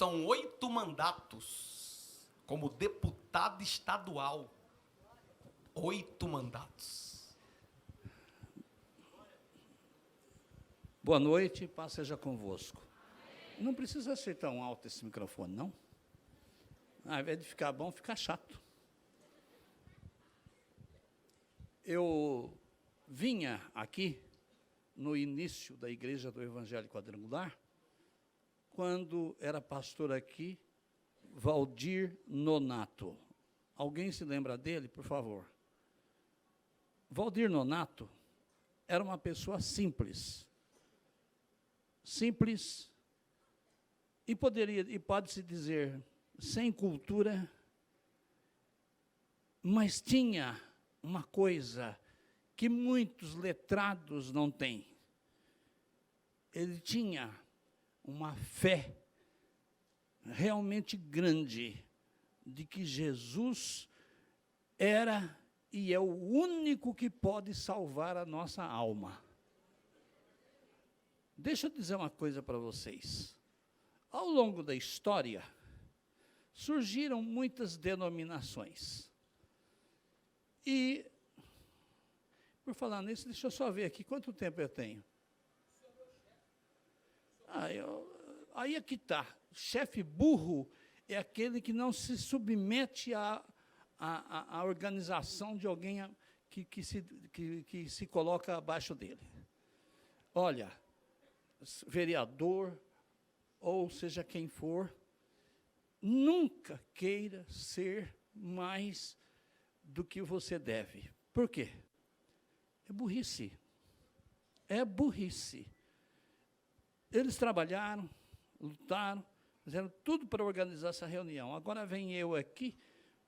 são 8 mandatos como deputado estadual. 8 mandatos. Boa noite, paz seja convosco. Não precisa ser tão alto esse microfone, não? Ao invés de ficar bom, fica chato. Eu vinha aqui no início da Igreja do Evangelho Quadrangular, quando era pastor aqui, Valdir Nonato. Alguém se lembra dele, por favor? Valdir Nonato era uma pessoa simples. Simples e pode-se dizer, sem cultura, mas tinha uma coisa que muitos letrados não têm. Ele tinha uma fé realmente grande de que Jesus era e é o único que pode salvar a nossa alma. Deixa eu dizer uma coisa para vocês. Ao longo da história, surgiram muitas denominações. E, por falar nisso, deixa eu só ver aqui, quanto tempo eu tenho? Aí é que está. Chefe burro é aquele que não se submete à organização de alguém que se coloca abaixo dele. Olha, vereador, ou seja quem for, nunca queira ser mais do que você deve. Por quê? É burrice. É burrice. Eles trabalharam, lutaram, fizeram tudo para organizar essa reunião. Agora vem eu aqui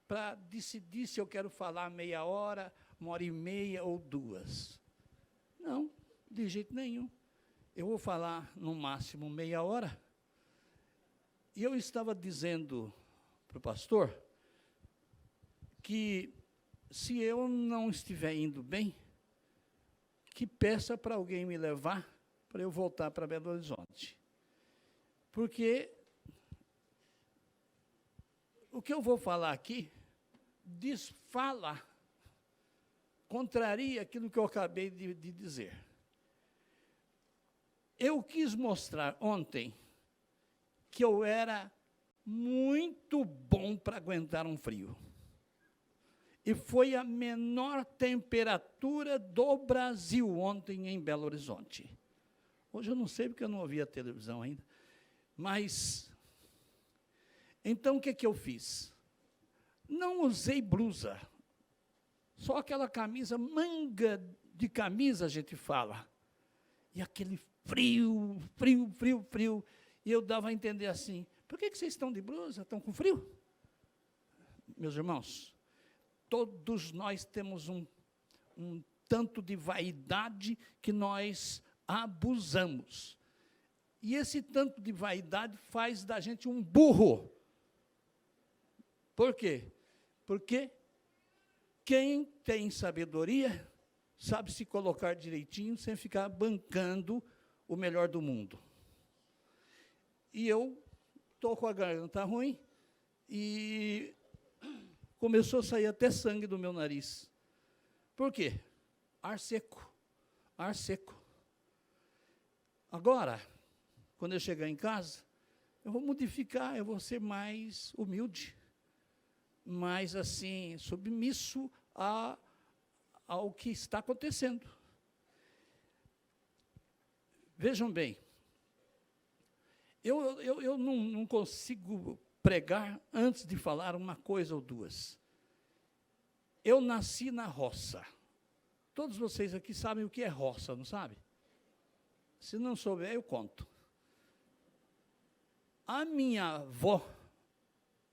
para decidir se eu quero falar meia hora, 1h30 ou 2. Não, de jeito nenhum. Eu vou falar, no máximo, meia hora. E eu estava dizendo para o pastor que, se eu não estiver indo bem, que peça para alguém me levar para eu voltar para Belo Horizonte. Porque o que eu vou falar aqui contraria aquilo que eu acabei de dizer. Eu quis mostrar ontem que eu era muito bom para aguentar um frio. E foi a menor temperatura do Brasil ontem em Belo Horizonte. Hoje eu não sei porque eu não ouvi a televisão ainda. Mas, então o que eu fiz? Não usei blusa. Só aquela camisa, manga de camisa, a gente fala. E aquele frio. E eu dava a entender assim, por que vocês estão de blusa? Estão com frio? Meus irmãos, todos nós temos um tanto de vaidade que nós abusamos. E esse tanto de vaidade faz da gente um burro. Por quê? Porque quem tem sabedoria sabe se colocar direitinho sem ficar bancando o melhor do mundo. E eu estou com a garganta ruim e começou a sair até sangue do meu nariz. Por quê? Ar seco. Ar seco. Agora, quando eu chegar em casa, eu vou modificar, eu vou ser mais humilde, mais assim, submisso ao que está acontecendo. Vejam bem, eu não consigo pregar antes de falar uma coisa ou duas. Eu nasci na roça. Todos vocês aqui sabem o que é roça, não sabem? Se não souber, eu conto. A minha avó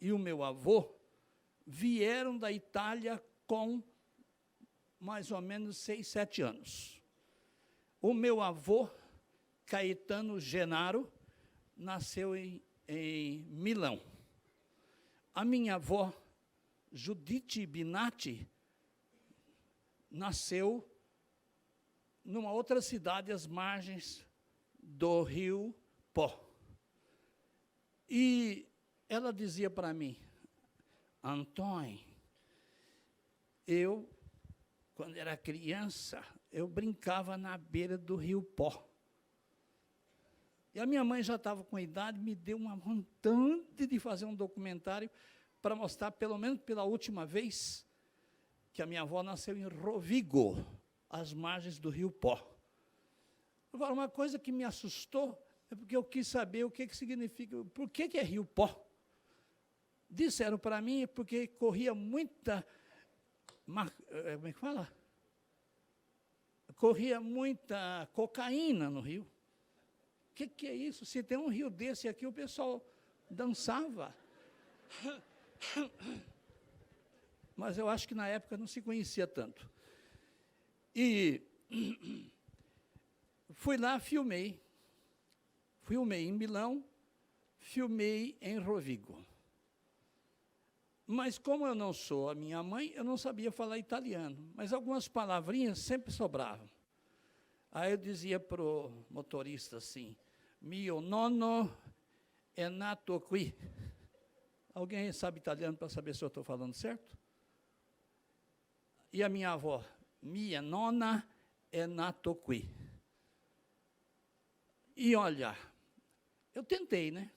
e o meu avô vieram da Itália com mais ou menos 6, 7 anos. O meu avô, Caetano Genaro, nasceu em Milão. A minha avó, Judite Binatti, nasceu numa outra cidade, às margens do rio Pó. E ela dizia para mim, Antônio, quando era criança, eu brincava na beira do rio Pó. E a minha mãe já estava com idade, me deu uma vontade de fazer um documentário para mostrar, pelo menos pela última vez, que a minha avó nasceu em Rovigo, às margens do rio Pó. Agora, uma coisa que me assustou é porque eu quis saber o que significa, por que é rio Pó. Disseram para mim porque corria muita, como é que fala? Corria muita cocaína no rio. O que é isso? Se tem um rio desse aqui, o pessoal dançava. Mas eu acho que na época não se conhecia tanto. E fui lá, filmei. Filmei em Milão, filmei em Rovigo. Mas como eu não sou a minha mãe, eu não sabia falar italiano. Mas algumas palavrinhas sempre sobravam. Aí eu dizia para o motorista assim, mio nonno è nato qui. Alguém sabe italiano para saber se eu estou falando certo? E a minha avó, mia nonna è nato qui. E olha, eu tentei, né?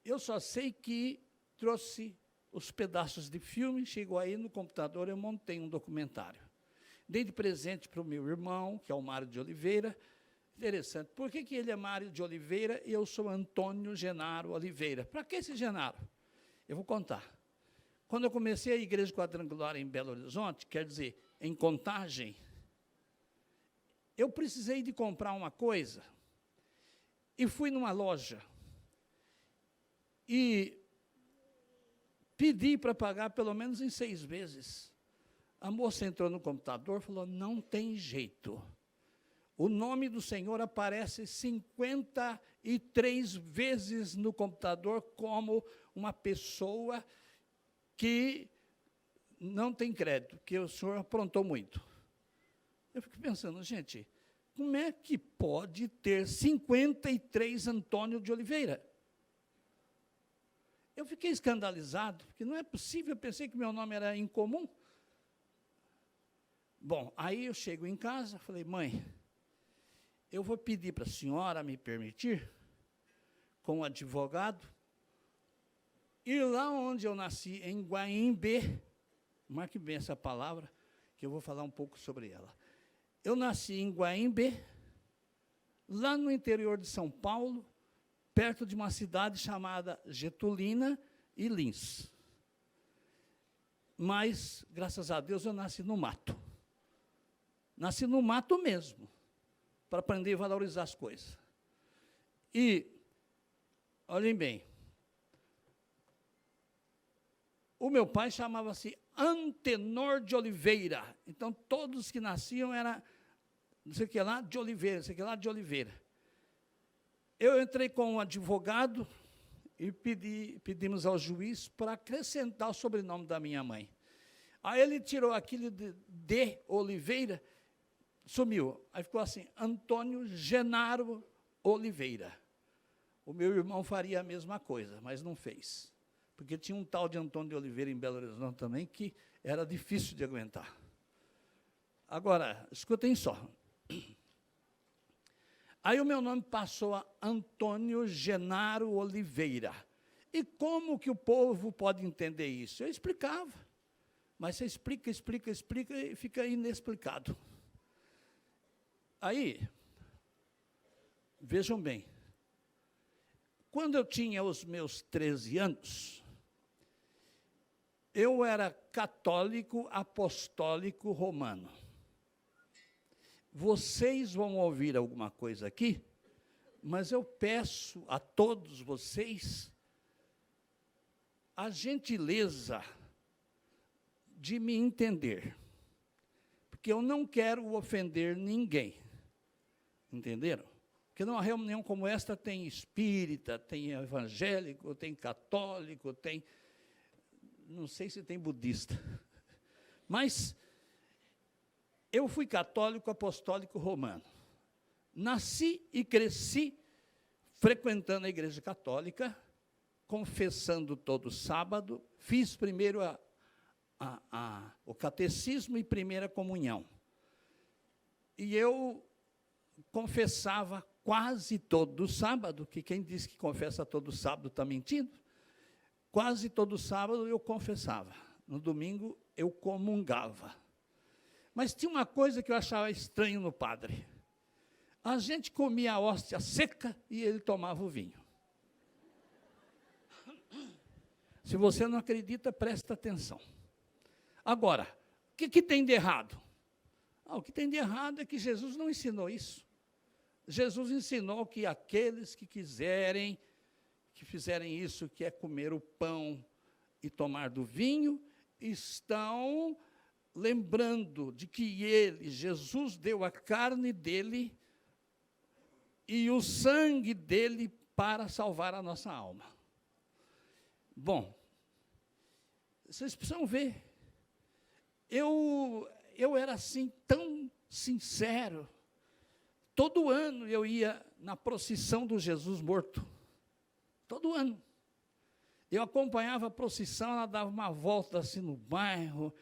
Eu só sei que trouxe os pedaços de filme, chegou aí no computador, eu montei um documentário. Dei de presente para o meu irmão, que é o Mário de Oliveira. Interessante, por que ele é Mário de Oliveira e eu sou Antônio Genaro Oliveira? Para que esse Genaro? Eu vou contar. Quando eu comecei a Igreja Quadrangular em Belo Horizonte, quer dizer, em Contagem, eu precisei de comprar uma coisa e fui numa loja e pedi para pagar pelo menos em 6 vezes. A moça entrou no computador e falou, não tem jeito. O nome do Senhor aparece 53 vezes no computador como uma pessoa que não tem crédito, que o senhor aprontou muito. Eu fico pensando, gente, como é que pode ter 53 Antônio de Oliveira? Eu fiquei escandalizado, porque não é possível, eu pensei que meu nome era incomum. Bom, aí eu chego em casa, falei, mãe, eu vou pedir para a senhora me permitir, como advogado, ir lá onde eu nasci, em Guaimbê, marque bem essa palavra, que eu vou falar um pouco sobre ela. Eu nasci em Guaimbê, lá no interior de São Paulo, perto de uma cidade chamada Getulina e Lins. Mas, graças a Deus, eu nasci no mato. Nasci no mato mesmo, para aprender a valorizar as coisas. E, olhem bem, o meu pai chamava-se Antenor de Oliveira. Então, todos que nasciam eram, não sei o que lá, de Oliveira, não sei o que lá, de Oliveira. Eu entrei com um advogado e pedimos ao juiz para acrescentar o sobrenome da minha mãe. Aí ele tirou aquilo de Oliveira, sumiu. Aí ficou assim, Antônio Genaro Oliveira. O meu irmão faria a mesma coisa, mas não fez. Porque tinha um tal de Antônio de Oliveira em Belo Horizonte também, que era difícil de aguentar. Agora, escutem só. Aí o meu nome passou a Antônio Genaro Oliveira. E como que o povo pode entender isso? Eu explicava. Mas você explica e fica inexplicado. Aí, vejam bem, quando eu tinha os meus 13 anos, eu era católico apostólico romano. Vocês vão ouvir alguma coisa aqui, mas eu peço a todos vocês a gentileza de me entender, porque eu não quero ofender ninguém, entenderam? Porque numa reunião como esta tem espírita, tem evangélico, tem católico, tem, não sei se tem budista, mas eu fui católico apostólico romano, nasci e cresci frequentando a igreja católica, confessando todo sábado, fiz primeiro o catecismo e primeira comunhão. E eu confessava quase todo sábado, que quem diz que confessa todo sábado está mentindo. Quase todo sábado eu confessava. No domingo eu comungava. Mas tinha uma coisa que eu achava estranho no padre. A gente comia a hóstia seca e ele tomava o vinho. Se você não acredita, presta atenção. Agora, o que tem de errado? O que tem de errado é que Jesus não ensinou isso. Jesus ensinou que aqueles que quiserem, que fizerem isso, que é comer o pão e tomar do vinho, estão lembrando de que ele, Jesus, deu a carne dele e o sangue dele para salvar a nossa alma. Bom, vocês precisam ver. Eu era assim, tão sincero. Todo ano eu ia na procissão do Jesus morto. Todo ano. Eu acompanhava a procissão, ela dava uma volta assim no bairro,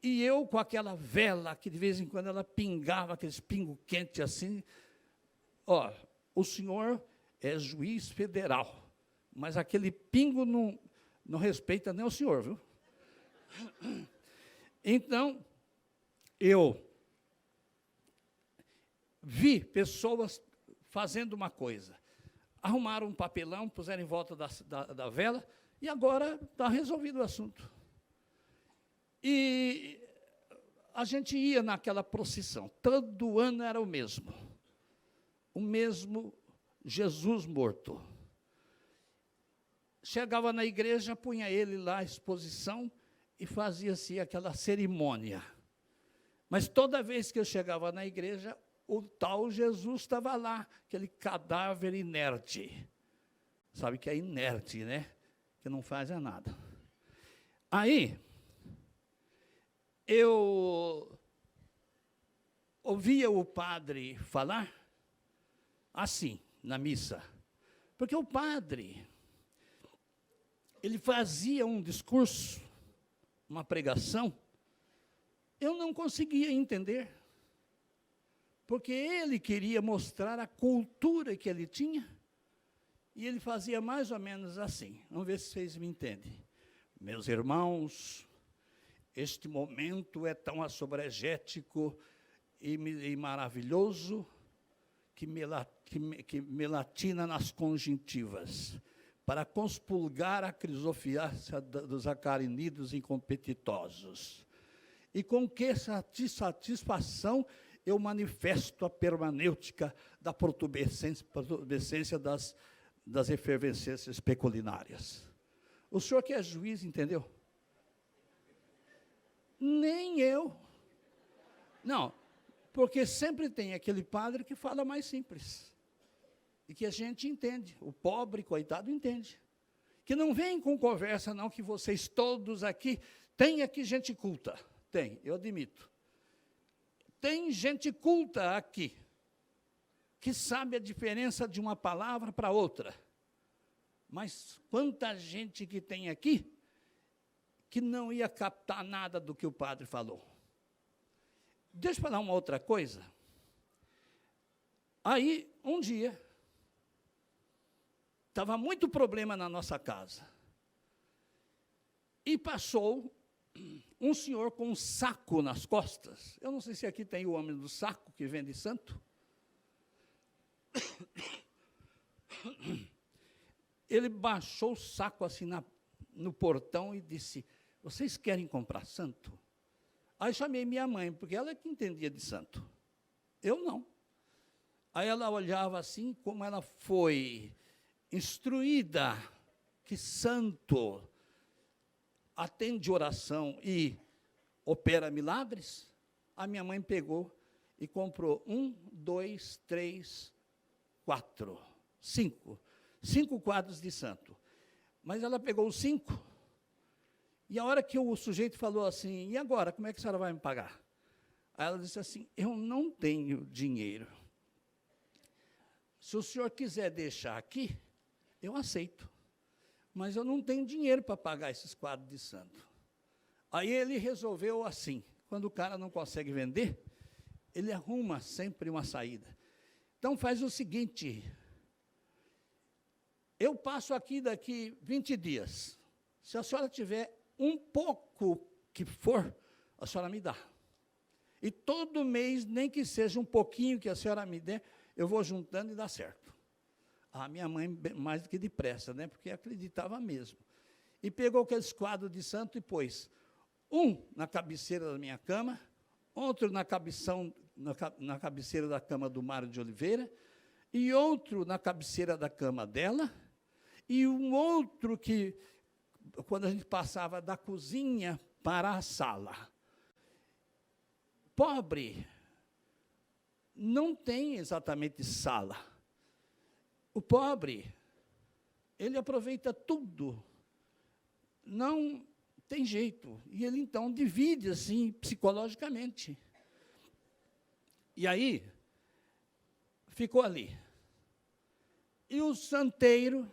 e eu com aquela vela, que de vez em quando ela pingava, aqueles pingos quentes assim. Ó, o senhor é juiz federal, mas aquele pingo não respeita nem o senhor, viu? Então, eu vi pessoas fazendo uma coisa. Arrumaram um papelão, puseram em volta da vela, e agora está resolvido o assunto. E a gente ia naquela procissão, todo ano era o mesmo Jesus morto. Chegava na igreja, punha ele lá à exposição e fazia-se aquela cerimônia. Mas toda vez que eu chegava na igreja, o tal Jesus estava lá, aquele cadáver inerte. Sabe que é inerte, né? Que não faz nada. Aí, eu ouvia o padre falar assim, na missa. Porque o padre, ele fazia um discurso, uma pregação, eu não conseguia entender. Porque ele queria mostrar a cultura que ele tinha, e ele fazia mais ou menos assim. Vamos ver se vocês me entendem. Meus irmãos, este momento é tão assobregético e maravilhoso que me latina nas conjuntivas, para conspulgar a crisofiácia dos acarinidos incompetitosos. E com que satisfação eu manifesto a permanêutica da protubescência das efervescências peculinárias. O senhor que é juiz, entendeu? Nem eu. Não, porque sempre tem aquele padre que fala mais simples. E que a gente entende, o pobre, coitado, entende. Que não vem com conversa, não, que vocês todos aqui, tem aqui gente culta. Tem, eu admito. Tem gente culta aqui, que sabe a diferença de uma palavra para outra. Mas quanta gente que tem aqui, que não ia captar nada do que o padre falou. Deixa eu falar uma outra coisa. Aí, um dia, estava muito problema na nossa casa. E passou um senhor com um saco nas costas. Eu não sei se aqui tem o homem do saco que vende santo. Ele baixou o saco assim no portão e disse: vocês querem comprar santo? Aí chamei minha mãe, porque ela é que entendia de santo. Eu não. Aí ela olhava assim, como ela foi instruída que santo atende oração e opera milagres, a minha mãe pegou e comprou 1, 2, 3, 4, 5. 5 quadros de santo. Mas ela pegou os 5, e a hora que o sujeito falou assim, e agora, como é que a senhora vai me pagar? Aí ela disse assim, eu não tenho dinheiro. se o senhor quiser deixar aqui, eu aceito. Mas eu não tenho dinheiro para pagar esses quadros de santo. Aí ele resolveu assim, quando o cara não consegue vender, ele arruma sempre uma saída. Então faz o seguinte, eu passo aqui daqui 20 dias. Se a senhora tiver um pouco que for, a senhora me dá. E todo mês, nem que seja um pouquinho que a senhora me der, eu vou juntando e dá certo. A minha mãe, mais do que depressa, né, porque acreditava mesmo. E pegou aqueles quadros de santo e pôs um na cabeceira da minha cama, outro na cabeceira da cama do Mário de Oliveira, e outro na cabeceira da cama dela, e um outro que, quando a gente passava da cozinha para a sala. Pobre não tem exatamente sala. O pobre, ele aproveita tudo. Não tem jeito. E ele, então, divide, assim, psicologicamente. E aí, ficou ali. E o santeiro,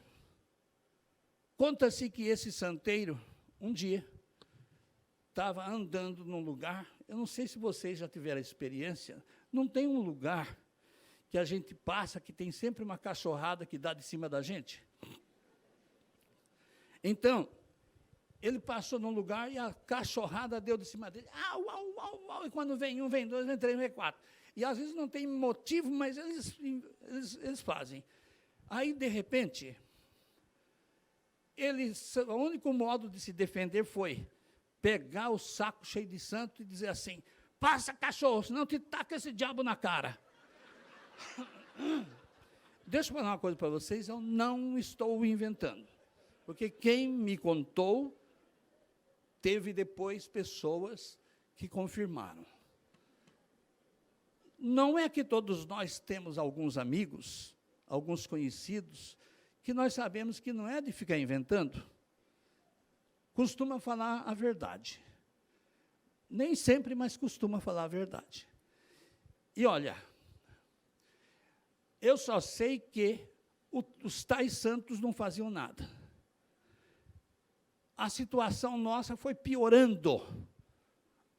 conta-se que esse santeiro, um dia, estava andando num lugar, eu não sei se vocês já tiveram experiência, não tem um lugar que a gente passa, que tem sempre uma cachorrada que dá de cima da gente? Então, ele passou num lugar e a cachorrada deu de cima dele, au, au, au, au, e quando vem um, vem dois, vem três, vem quatro. E às vezes não tem motivo, mas eles fazem. Aí, de repente, o único modo de se defender foi pegar o saco cheio de santo e dizer assim, passa, cachorro, senão te taca esse diabo na cara. Deixa eu falar uma coisa para vocês, eu não estou inventando. Porque quem me contou, teve depois pessoas que confirmaram. Não é que todos nós temos alguns amigos, alguns conhecidos, que nós sabemos que não é de ficar inventando. Costuma falar a verdade. Nem sempre, mas costuma falar a verdade. E olha, eu só sei que os tais santos não faziam nada. A situação nossa foi piorando.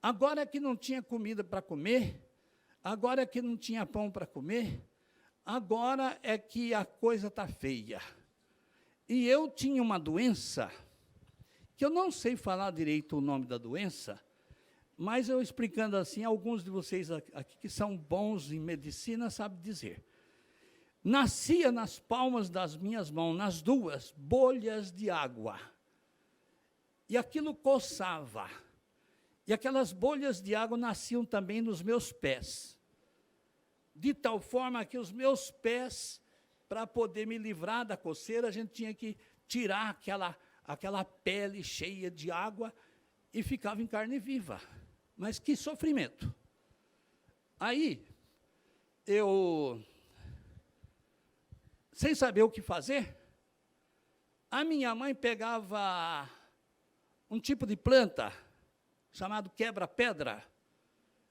Agora que não tinha comida para comer, agora que não tinha pão para comer, agora é que a coisa está feia. E eu tinha uma doença, que eu não sei falar direito o nome da doença, mas eu explicando assim, alguns de vocês aqui que são bons em medicina sabem dizer. Nascia nas palmas das minhas mãos, nas duas, bolhas de água. E aquilo coçava. E aquelas bolhas de água nasciam também nos meus pés. De tal forma que os meus pés, para poder me livrar da coceira, a gente tinha que tirar aquela pele cheia de água e ficava em carne viva. Mas que sofrimento. Aí, eu, sem saber o que fazer, a minha mãe pegava um tipo de planta chamado quebra-pedra.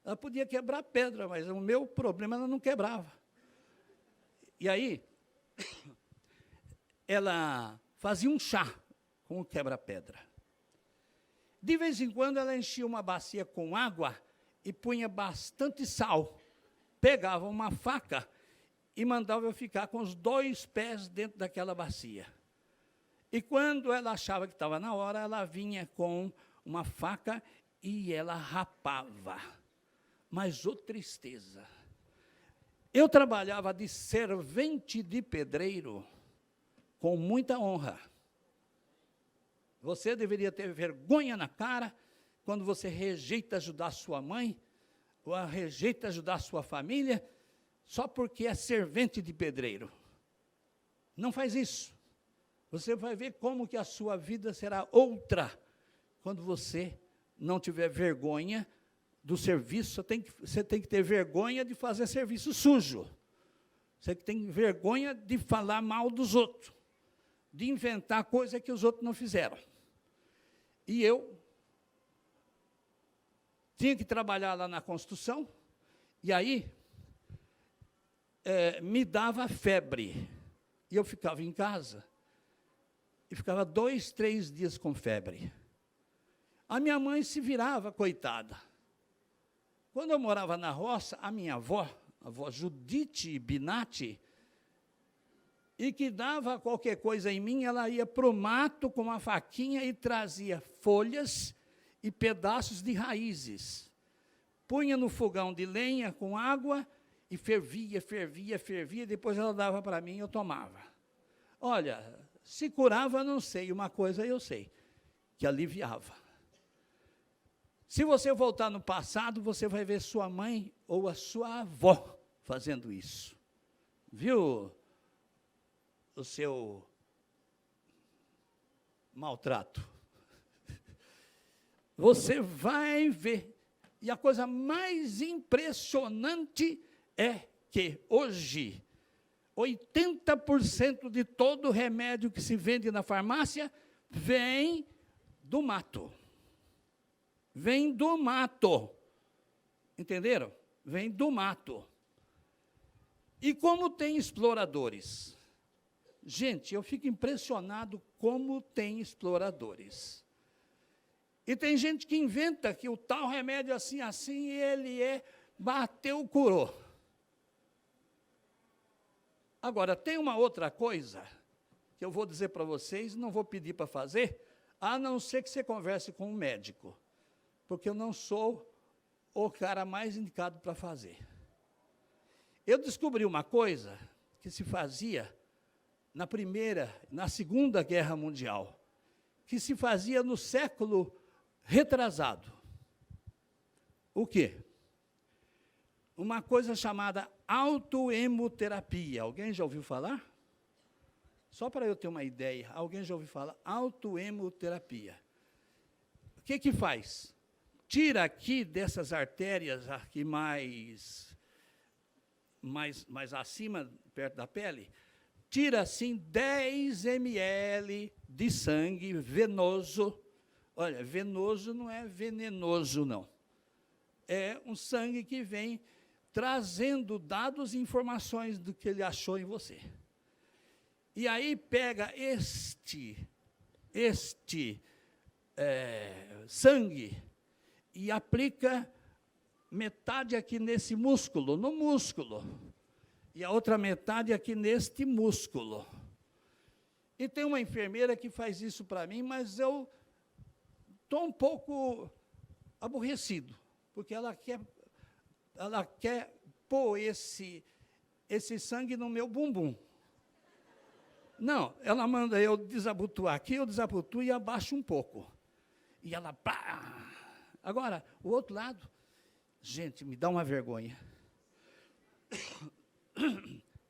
Ela podia quebrar pedra, mas o meu problema ela não quebrava. E aí, ela fazia um chá com o quebra-pedra. De vez em quando, ela enchia uma bacia com água e punha bastante sal. Pegava uma faca e mandava eu ficar com os 2 pés dentro daquela bacia. E quando ela achava que estava na hora, ela vinha com uma faca e ela rapava. Mas, ô tristeza! Eu trabalhava de servente de pedreiro com muita honra. Você deveria ter vergonha na cara quando você rejeita ajudar sua mãe, ou rejeita ajudar sua família, só porque é servente de pedreiro. Não faz isso. Você vai ver como que a sua vida será outra quando você não tiver vergonha do serviço. Você tem que ter vergonha de fazer serviço sujo. Você tem vergonha de falar mal dos outros, de inventar coisa que os outros não fizeram. E eu tinha que trabalhar lá na construção, e aí me dava febre. E eu ficava em casa, e ficava 2, 3 dias com febre. A minha mãe se virava, coitada. Quando eu morava na roça, a minha avó, a avó Judite Binatti, e que dava qualquer coisa em mim, ela ia para o mato com uma faquinha e trazia folhas e pedaços de raízes. Punha no fogão de lenha com água e fervia, fervia, fervia, depois ela dava para mim e eu tomava. Olha, se curava, não sei, uma coisa eu sei, que aliviava. Se você voltar no passado, você vai ver sua mãe ou a sua avó fazendo isso. Viu o seu maltrato? Você vai ver. E a coisa mais impressionante é que hoje 80% de todo remédio que se vende na farmácia vem do mato. Vem do mato. Entenderam? Vem do mato. E como tem exploradores? Gente, eu fico impressionado como tem exploradores. E tem gente que inventa que o tal remédio assim, assim, ele bateu, curou. Agora, tem uma outra coisa que eu vou dizer para vocês, não vou pedir para fazer, a não ser que você converse com um médico, porque eu não sou o cara mais indicado para fazer. Eu descobri uma coisa que se fazia na Segunda Guerra Mundial, que se fazia no século retrasado. O quê? Uma coisa chamada autoemoterapia. Alguém já ouviu falar? Só para eu ter uma ideia, alguém já ouviu falar? Autoemoterapia. O que que faz? Tira aqui dessas artérias aqui mais acima, perto da pele, tira assim 10 ml de sangue venoso. Olha, venoso não é venenoso, não. É um sangue que vem trazendo dados e informações do que ele achou em você. E aí pega este sangue e aplica metade aqui nesse músculo, no músculo, e a outra metade aqui neste músculo. E tem uma enfermeira que faz isso para mim, mas eu estou um pouco aborrecido, porque ela quer pôr esse sangue no meu bumbum. Não, ela manda eu desabotoar aqui, eu desabotuo e abaixo um pouco. E ela, pá! Agora, o outro lado, gente, me dá uma vergonha.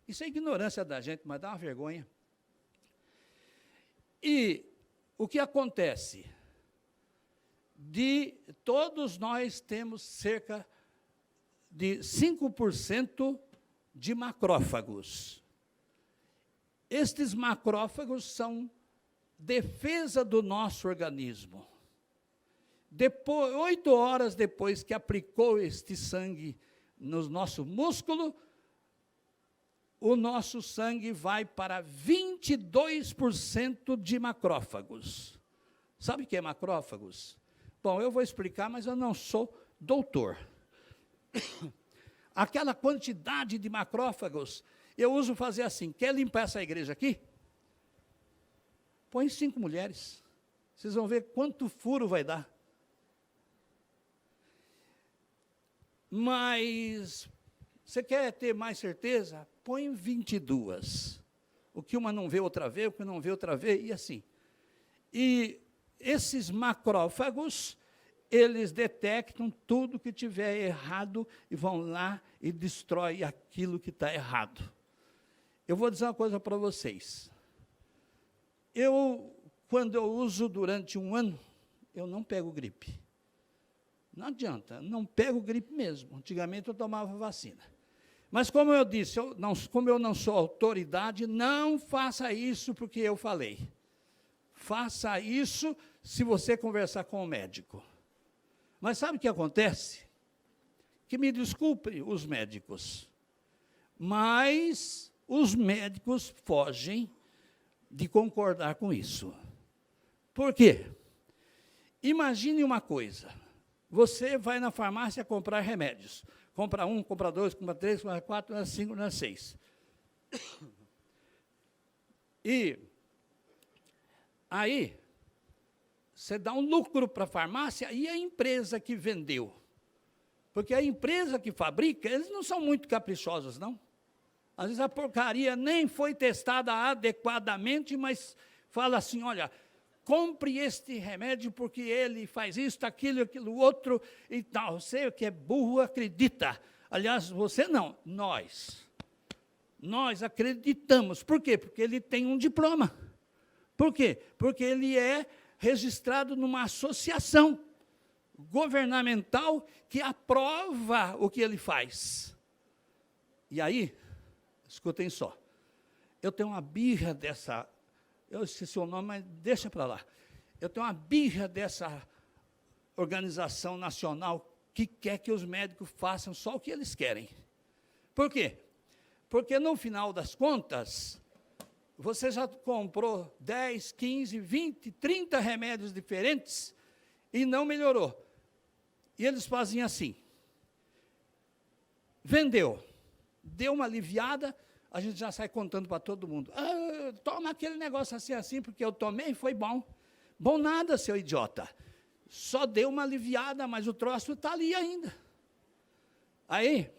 Isso é ignorância da gente, mas dá uma vergonha. E o que acontece? Todos nós temos cerca de 5% de macrófagos. Estes macrófagos são defesa do nosso organismo. 8 horas depois que aplicou este sangue no nosso músculo, o nosso sangue vai para 22% de macrófagos. Sabe o que é macrófagos? Bom, eu vou explicar, mas eu não sou doutor. Aquela quantidade de macrófagos, eu uso fazer assim, quer limpar essa igreja aqui? Põe 5 mulheres. Vocês vão ver quanto furo vai dar. Mas, você quer ter mais certeza? Põe 22. O que uma não vê, outra vê, o que não vê, outra vê, e assim. E esses macrófagos, eles detectam tudo que tiver errado e vão lá e destroem aquilo que está errado. Eu vou dizer uma coisa para vocês. Quando eu uso durante um ano, eu não pego gripe. Não adianta, não pego gripe mesmo. Antigamente eu tomava vacina. Mas como eu disse, como eu não sou autoridade, não faça isso porque eu falei. Faça isso se você conversar com o médico. Mas sabe o que acontece? Que me desculpe os médicos, Mas os médicos fogem de concordar com isso. Por quê? Imagine uma coisa. Você vai na farmácia comprar remédios. Compra 1, compra 2, compra 3, compra 4, compra 5, compra 6. E aí, você dá um lucro para a farmácia e a empresa que vendeu. Porque a empresa que fabrica, eles não são muito caprichosos, não. Às vezes a porcaria nem foi testada adequadamente, mas fala assim, olha, compre este remédio porque ele faz isso, aquilo outro e tal. Você que é burro acredita. Aliás, você não, nós. Nós acreditamos. Por quê? Porque ele tem um diploma. Por quê? Porque ele é registrado numa associação governamental que aprova o que ele faz. E aí, escutem só, eu tenho uma birra dessa, eu esqueci o nome, mas deixa para lá. Eu tenho uma birra dessa organização nacional que quer que os médicos façam só o que eles querem. Por quê? Porque, no final das contas, você já comprou 10, 15, 20, 30 remédios diferentes e não melhorou. E eles fazem assim. Vendeu. Deu uma aliviada, a gente já sai contando para todo mundo. Ah, toma aquele negócio assim, porque eu tomei e foi bom. Bom nada, seu idiota. Só deu uma aliviada, mas o troço está ali ainda. Aí,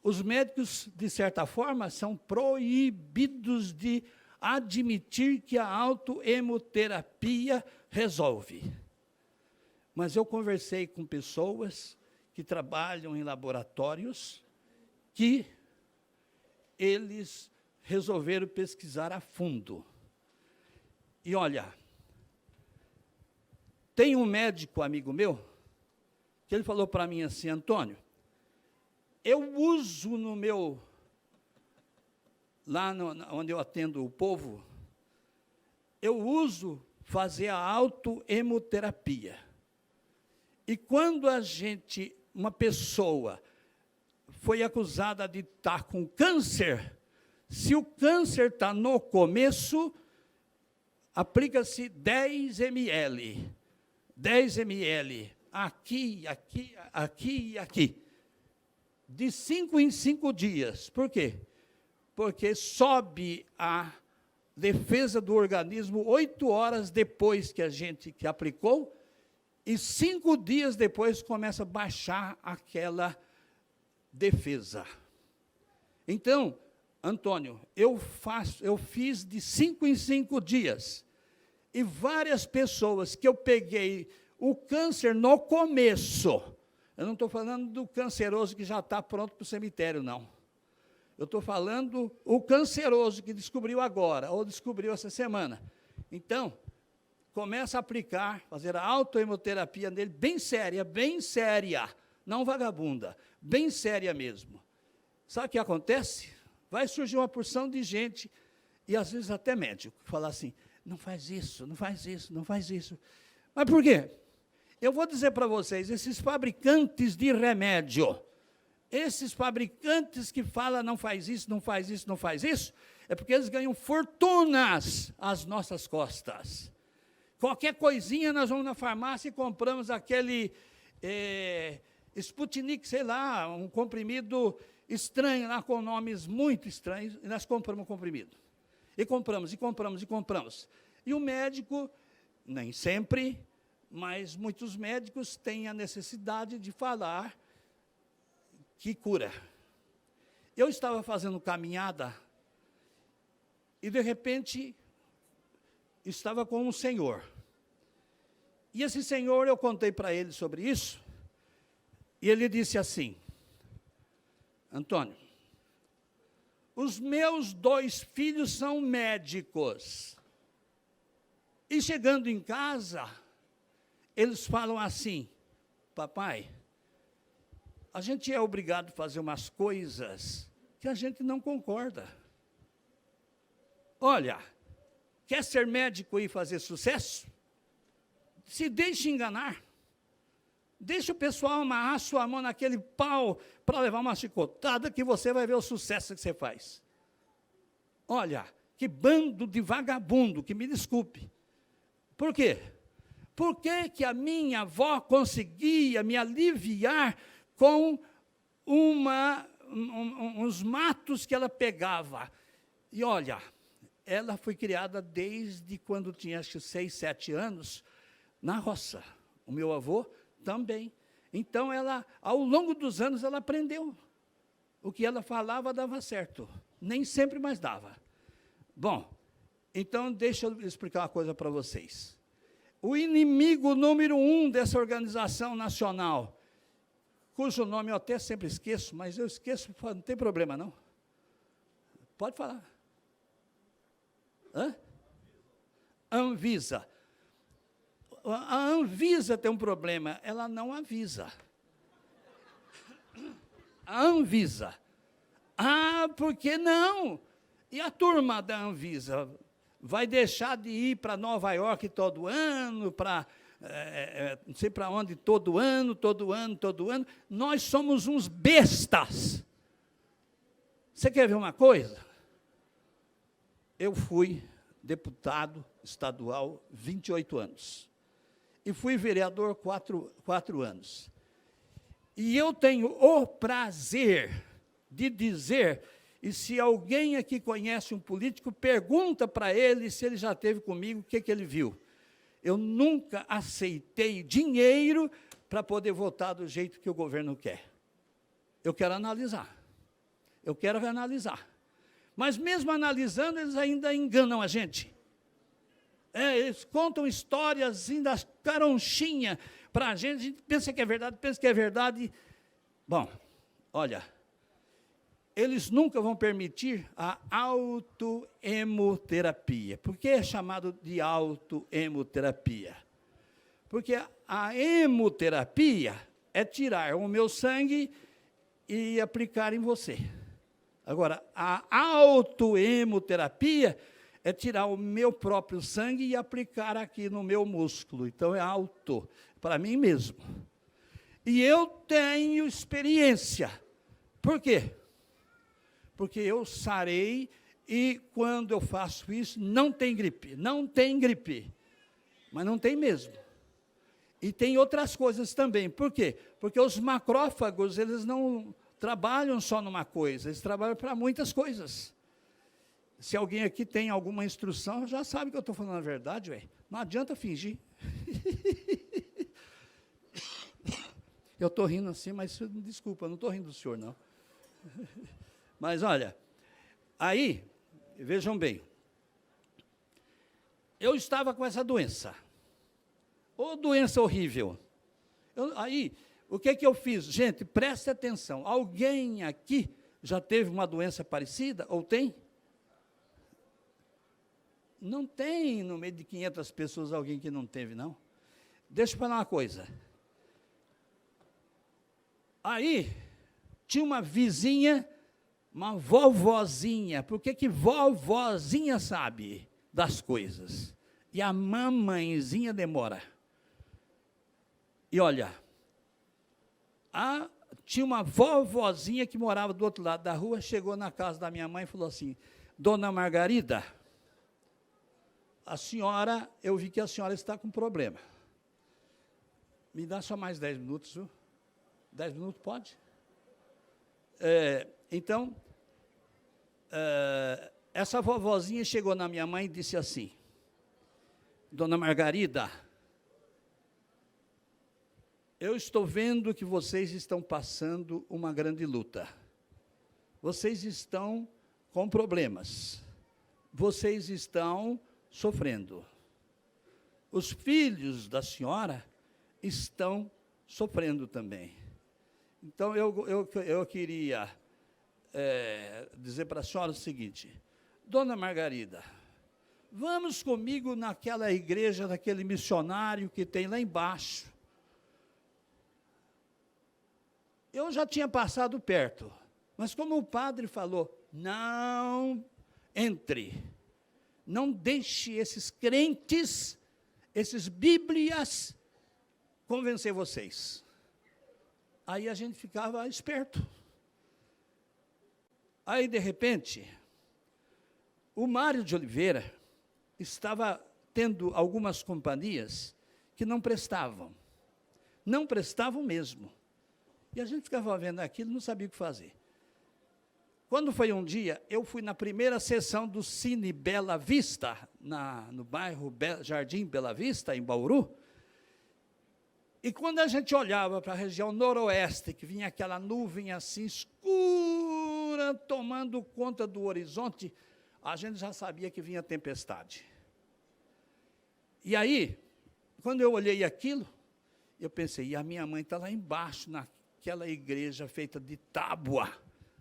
os médicos, de certa forma, são proibidos de admitir que a autohemoterapia resolve. Mas eu conversei com pessoas que trabalham em laboratórios que eles resolveram pesquisar a fundo. E olha, tem um médico amigo meu que ele falou para mim assim, Antônio, eu uso no meu, lá onde eu atendo o povo, eu uso fazer a autohemoterapia. E quando uma pessoa foi acusada de estar com câncer, se o câncer está no começo, aplica-se 10 ml. 10 ml, aqui, aqui, aqui e aqui. De 5 em 5 dias. Por quê? Porque sobe a defesa do organismo 8 horas depois que aplicou, e 5 dias depois começa a baixar aquela defesa. Então, Antônio, eu fiz de 5 em 5 dias. E várias pessoas que eu peguei o câncer no começo, eu não estou falando do canceroso que já está pronto para o cemitério, não. Eu estou falando o canceroso que descobriu agora, ou descobriu essa semana. Então, começa a aplicar, fazer a autohemoterapia nele, bem séria, não vagabunda, bem séria mesmo. Sabe o que acontece? Vai surgir uma porção de gente, e às vezes até médico, que fala assim, não faz isso, não faz isso, não faz isso. Mas por quê? Eu vou dizer para vocês, esses fabricantes de remédio, esses fabricantes que falam não faz isso, não faz isso, não faz isso, é porque eles ganham fortunas às nossas costas. Qualquer coisinha, nós vamos na farmácia e compramos aquele Sputnik, sei lá, um comprimido estranho, lá com nomes muito estranhos, e nós compramos um comprimido. E compramos, e compramos, e compramos. E o médico, nem sempre, mas muitos médicos têm a necessidade de falar que cura. Eu estava fazendo caminhada e, de repente, estava com um senhor. E esse senhor, eu contei para ele sobre isso, e ele disse assim, Antônio, os meus 2 filhos são médicos. E chegando em casa, eles falam assim, papai, a gente é obrigado a fazer umas coisas que a gente não concorda. Olha, quer ser médico e fazer sucesso? Se deixe enganar. Deixa o pessoal amarrar sua mão naquele pau para levar uma chicotada que você vai ver o sucesso que você faz. Olha, que bando de vagabundo, que me desculpe. Por quê? Por que que a minha avó conseguia me aliviar com uns matos que ela pegava? E olha, ela foi criada desde quando tinha, acho que 6, 7 anos, na roça. O meu avô também. Então, ela, ao longo dos anos, ela aprendeu. O que ela falava dava certo. Nem sempre, mas dava. Bom, então, deixa eu explicar uma coisa para vocês. O inimigo número 1 dessa organização nacional, cujo nome eu até sempre esqueço, mas eu esqueço, não tem problema, não. Pode falar. Hã? Anvisa. A Anvisa tem um problema, ela não avisa. A Anvisa. Ah, por que não? E a turma da Anvisa vai deixar de ir para Nova York todo ano, para não sei para onde, todo ano. Nós somos uns bestas. Você quer ver uma coisa? Eu fui deputado estadual 28 anos. E fui vereador 4 anos. E eu tenho o prazer de dizer, e se alguém aqui conhece um político, pergunta para ele se ele já esteve comigo, o que ele viu. Eu nunca aceitei dinheiro para poder votar do jeito que o governo quer. Eu quero analisar. Mas mesmo analisando, eles ainda enganam a gente. Eles contam histórias ainda caronchinha para a gente pensa que é verdade. Bom, olha, eles nunca vão permitir a autoemoterapia. Por que é chamado de autoemoterapia? Porque a hemoterapia é tirar o meu sangue e aplicar em você. Agora, a autoemoterapia é tirar o meu próprio sangue e aplicar aqui no meu músculo. Então, é auto, para mim mesmo. E eu tenho experiência. Por quê? Porque eu sarei e, quando eu faço isso, não tem gripe. Mas não tem mesmo. E tem outras coisas também. Por quê? Porque os macrófagos, eles não trabalham só numa coisa, eles trabalham para muitas coisas. Se alguém aqui tem alguma instrução, já sabe que eu estou falando a verdade, ué. Não adianta fingir. Eu estou rindo assim, mas desculpa, não estou rindo do senhor, não. Mas, olha, aí, vejam bem, eu estava com essa doença. Ô, doença horrível. Aí, o que eu fiz? Gente, preste atenção. Alguém aqui já teve uma doença parecida? Ou tem? Não tem, no meio de 500 pessoas, alguém que não teve, não. Deixa eu falar uma coisa. Aí, tinha uma vizinha, uma vovozinha. Por que vovozinha sabe das coisas? E a mamãezinha demora. E olha, tinha uma vovozinha que morava do outro lado da rua, chegou na casa da minha mãe e falou assim, Dona Margarida, a senhora, eu vi que a senhora está com problema. Me dá só mais 10 minutos, viu? 10 minutos, pode? Então, essa vovozinha chegou na minha mãe e disse assim, Dona Margarida, eu estou vendo que vocês estão passando uma grande luta. Vocês estão com problemas. Vocês estão sofrendo. Os filhos da senhora estão sofrendo também. Então, eu queria dizer para a senhora o seguinte, Dona Margarida, vamos comigo naquela igreja, daquele missionário que tem lá embaixo. Eu já tinha passado perto, mas como o padre falou, não entre, não deixe esses crentes, esses bíblias, convencer vocês. Aí a gente ficava esperto. Aí, de repente, o Mário de Oliveira estava tendo algumas companhias que não prestavam. Não prestavam mesmo. E a gente ficava vendo aquilo e não sabia o que fazer. Quando foi um dia, eu fui na primeira sessão do Cine Bela Vista, no bairro Jardim Bela Vista, em Bauru, e quando a gente olhava para a região noroeste, que vinha aquela nuvem assim escura, tomando conta do horizonte, a gente já sabia que vinha tempestade. E aí, quando eu olhei aquilo, eu pensei, e a minha mãe está lá embaixo, naquela igreja feita de tábua,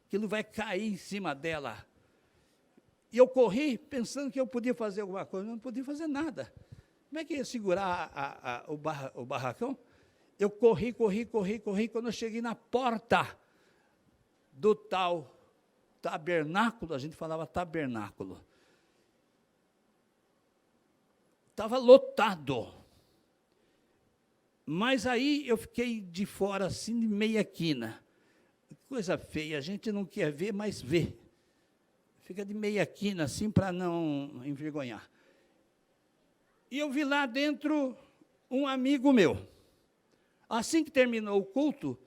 aquilo vai cair em cima dela. E eu corri, pensando que eu podia fazer alguma coisa, não podia fazer nada. Como é que ia segurar o barracão? Eu corri, quando eu cheguei na porta do tal tabernáculo, a gente falava tabernáculo, estava lotado. Mas aí eu fiquei de fora, assim, de meia quina. Coisa feia, a gente não quer ver, mas vê. Fica de meia quina, assim, para não envergonhar. E eu vi lá dentro um amigo meu. Assim que terminou o culto,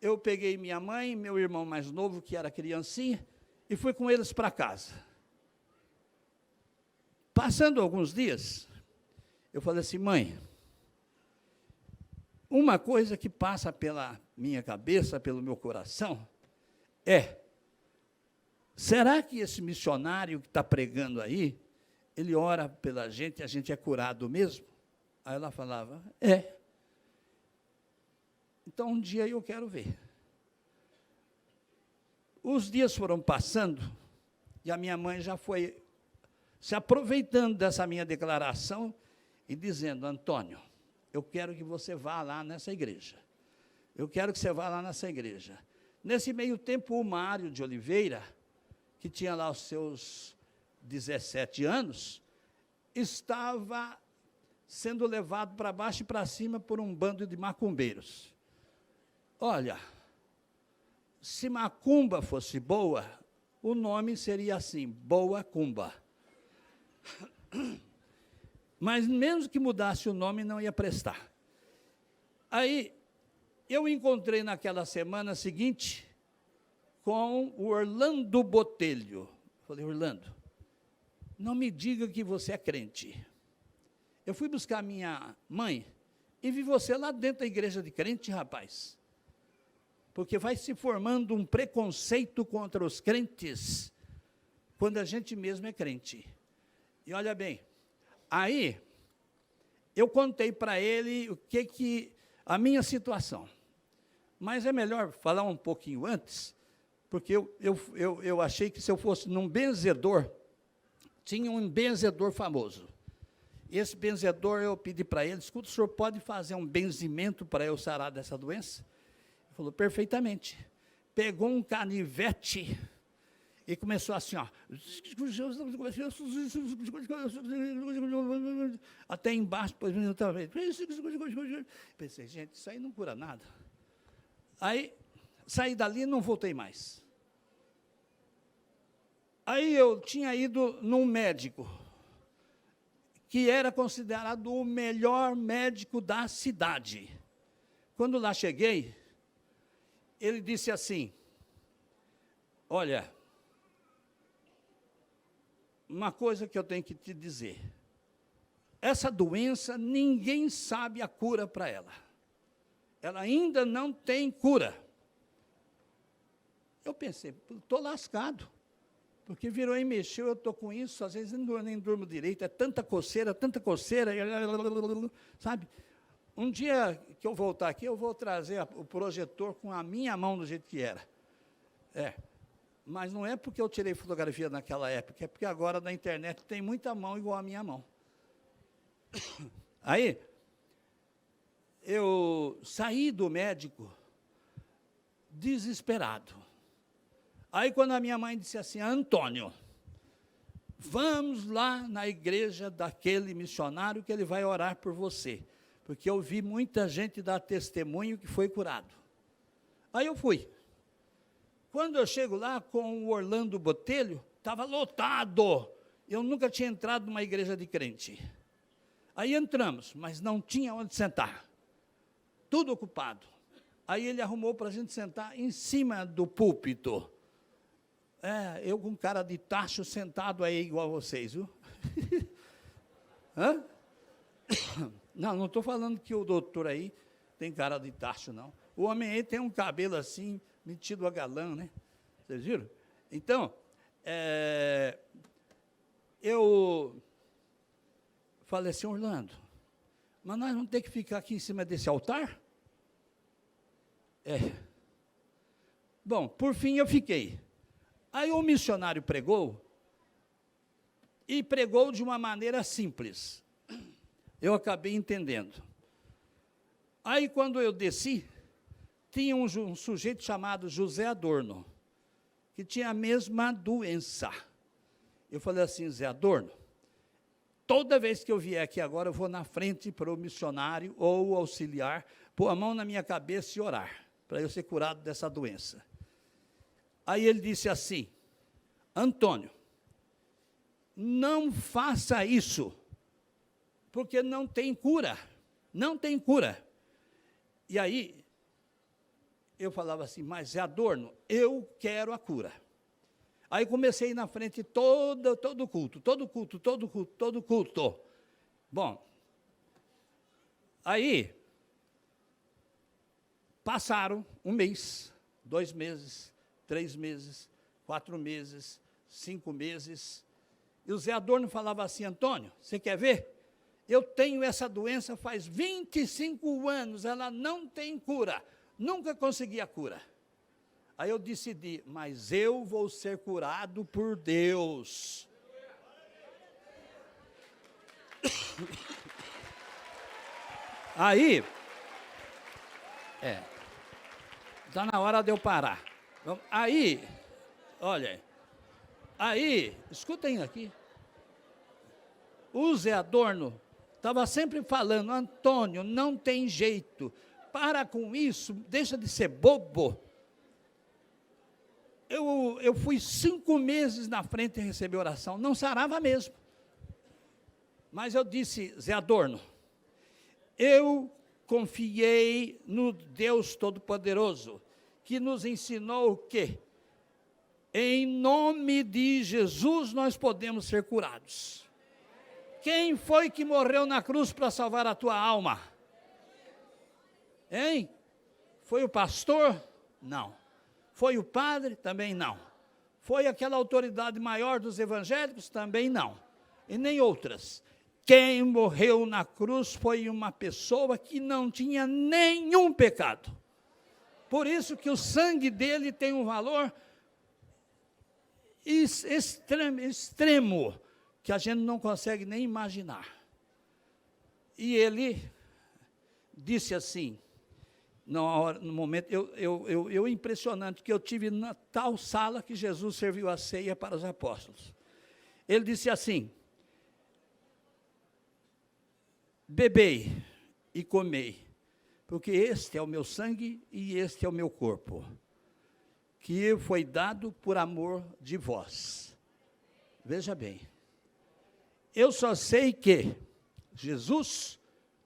eu peguei minha mãe, meu irmão mais novo, que era criancinha, e fui com eles para casa. Passando alguns dias, eu falei assim, mãe, uma coisa que passa pela minha cabeça, pelo meu coração, será que esse missionário que está pregando aí, ele ora pela gente e a gente é curado mesmo? Aí ela falava, Então, um dia eu quero ver. Os dias foram passando, e a minha mãe já foi se aproveitando dessa minha declaração e dizendo, Antônio, eu quero que você vá lá nessa igreja. Eu quero que você vá lá nessa igreja. Nesse meio tempo, o Mário de Oliveira, que tinha lá os seus 17 anos, estava sendo levado para baixo e para cima por um bando de macumbeiros. Olha, se macumba fosse boa, o nome seria assim, Boa Cumba. Mas mesmo que mudasse o nome, não ia prestar. Aí, eu encontrei naquela semana seguinte com o Orlando Botelho. Falei, Orlando, não me diga que você é crente. Eu fui buscar minha mãe e vi você lá dentro da igreja de crente, rapaz. Porque vai se formando um preconceito contra os crentes, quando a gente mesmo é crente. E olha bem, aí eu contei para ele a minha situação. Mas é melhor falar um pouquinho antes, porque eu achei que se eu fosse num benzedor, tinha um benzedor famoso. Esse benzedor, eu pedi para ele, escuta, o senhor pode fazer um benzimento para eu sarar dessa doença? Ele falou, perfeitamente. Pegou um canivete e começou assim, ó, até embaixo, depois outra vez. Pensei, gente, isso aí não cura nada. Aí, saí dali e não voltei mais. Aí eu tinha ido num médico, que era considerado o melhor médico da cidade. Quando lá cheguei, ele disse assim, olha, uma coisa que eu tenho que te dizer, essa doença, ninguém sabe a cura para ela. Ela ainda não tem cura. Eu pensei, estou lascado, porque virou e mexeu, eu estou com isso, às vezes nem durmo direito, é tanta coceira, sabe? Um dia que eu voltar aqui, eu vou trazer o projetor com a minha mão do jeito que era. Mas não é porque eu tirei fotografia naquela época, é porque agora na internet tem muita mão igual a minha mão. Aí, eu saí do médico desesperado. Aí, quando a minha mãe disse assim, Antônio, vamos lá na igreja daquele missionário que ele vai orar por você, porque eu vi muita gente dar testemunho que foi curado. Aí eu fui. Quando eu chego lá com o Orlando Botelho, estava lotado. Eu nunca tinha entrado numa igreja de crente. Aí entramos, mas não tinha onde sentar. Tudo ocupado. Aí ele arrumou para a gente sentar em cima do púlpito. Eu com cara de tacho sentado aí igual a vocês, viu? Hã? Não estou falando que o doutor aí tem cara de tacho, não. O homem aí tem um cabelo assim, metido a galã, né? Vocês viram? Então, eu falei assim, Orlando, mas nós vamos ter que ficar aqui em cima desse altar? Bom, por fim eu fiquei. Aí o missionário pregou, e pregou de uma maneira simples. Eu acabei entendendo. Aí quando eu desci, tinha um sujeito chamado José Adorno, que tinha a mesma doença. Eu falei assim, Zé Adorno, toda vez que eu vier aqui agora, eu vou na frente para o missionário ou o auxiliar, pôr a mão na minha cabeça e orar, para eu ser curado dessa doença. Aí ele disse assim, Antônio, não faça isso, porque não tem cura, não tem cura. E aí, eu falava assim, mas Zé Adorno, eu quero a cura. Aí comecei a ir na frente todo culto. Bom, aí, passaram 1 mês, 2 meses, 3 meses, 4 meses, 5 meses, e o Zé Adorno falava assim, Antônio, você quer ver? Eu tenho essa doença faz 25 anos, ela não tem cura, nunca consegui a cura. Aí eu decidi, mas eu vou ser curado por Deus. Aí, está na hora de eu parar. Aí, olha, aí, escutem aqui, o Zé Adorno estava sempre falando, Antônio, não tem jeito, para com isso, deixa de ser bobo. Eu fui 5 meses na frente e recebi oração, não sarava mesmo. Mas eu disse, Zé Adorno, eu confiei no Deus Todo-Poderoso, que nos ensinou o quê? Em nome de Jesus nós podemos ser curados. Quem foi que morreu na cruz para salvar a tua alma? Hein? Foi o pastor? Não. Foi o padre? Também não. Foi aquela autoridade maior dos evangélicos? Também não. E nem outras. Quem morreu na cruz foi uma pessoa que não tinha nenhum pecado. Por isso que o sangue dele tem um valor extremo, que a gente não consegue nem imaginar. E ele disse assim, no momento, impressionante, que eu tive na tal sala que Jesus serviu a ceia para os apóstolos. Ele disse assim, bebei e comei, porque este é o meu sangue e este é o meu corpo, que foi dado por amor de vós. Veja bem, eu só sei que Jesus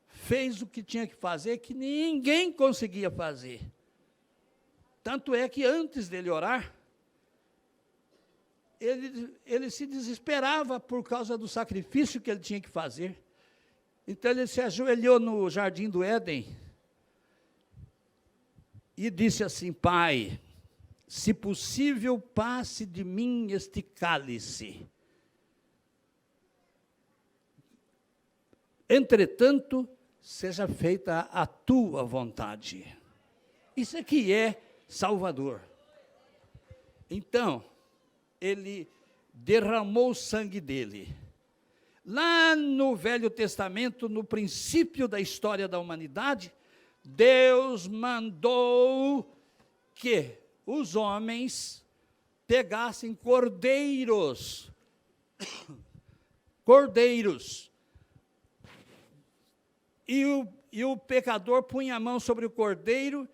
fez o que tinha que fazer, que ninguém conseguia fazer. Tanto é que antes dele orar, ele se desesperava por causa do sacrifício que ele tinha que fazer. Então ele se ajoelhou no jardim do Éden e disse assim, Pai, se possível, passe de mim este cálice. Entretanto, seja feita a tua vontade. Isso aqui é Salvador. Então, ele derramou o sangue dele. Lá no Velho Testamento, no princípio da história da humanidade, Deus mandou que os homens pegassem cordeiros, e o pecador punha a mão sobre o cordeiro